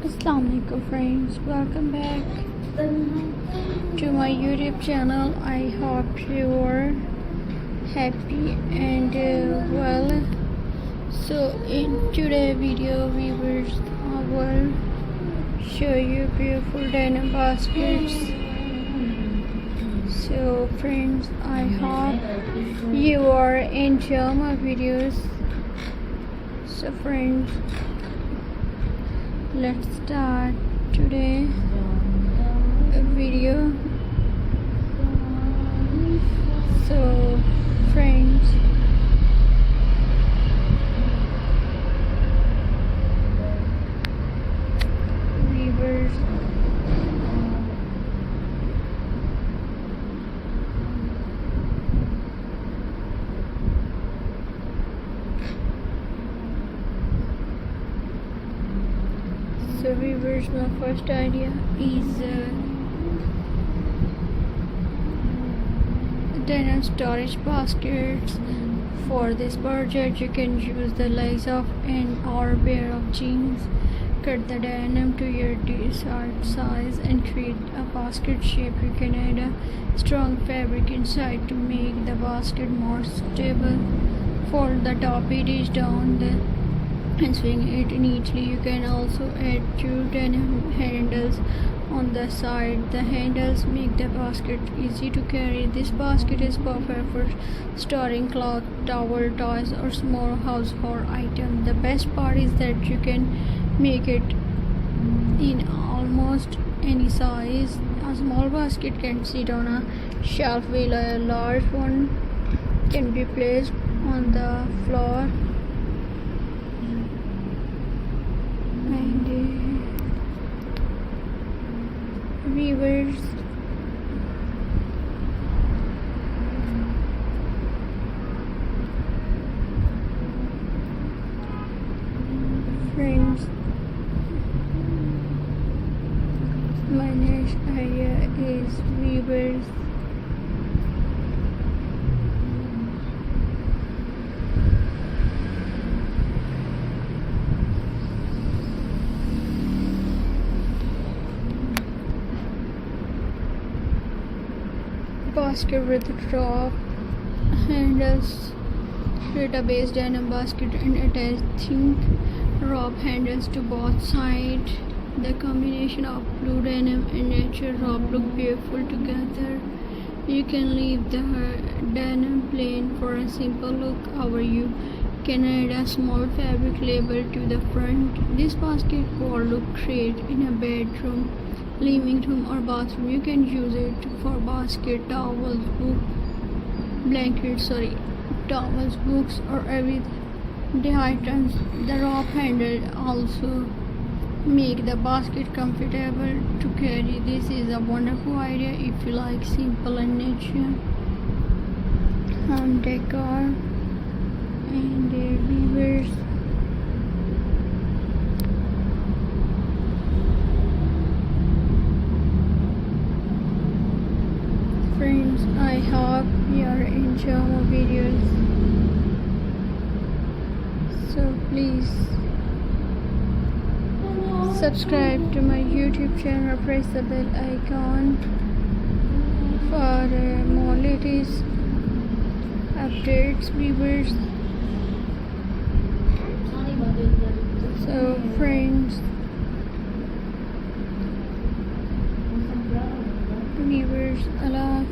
Assalamualaikum friends, welcome back to my YouTube channel. I hope you are happy and well. So in today's video viewers, I will show you beautiful denim baskets. So friends, I hope you are enjoying my videos. So friends, let's start today video. So friends, viewers, so viewers, my first idea is denim storage baskets. For this project you can use the legs of an or pair of jeans. Cut the denim to your desired size and create a basket shape. You can add a strong fabric inside to make the basket more stable. Fold the top edge down and swing it neatly. You can also add two denim handles on the side. The handles make the basket easy to carry. This basket is perfect for storing cloth, towel, toys or small household items. The best part is that you can make it in almost any size. A small basket can sit on a shelf while a large one can be placed on the floor. Viewers, friends, my next idea is viewers. Basket with drop handles. Create a base denim basket and attaching drop handles to both sides. The combination of blue denim and natural drop look beautiful together. You can leave the denim plain for a simple look, or you can add a small fabric label to the front. This basket will look great in a bedroom, living room or bathroom. You can use it for basket, towels, towels, books or everyday items. The rope handle also make the basket comfortable to carry. This is a wonderful idea if you like simple and nature home decor. And viewers, friends, I hope you are enjoying my videos. So please subscribe to my YouTube channel, press the bell icon for more latest updates, viewers. So friends, viewers, Allah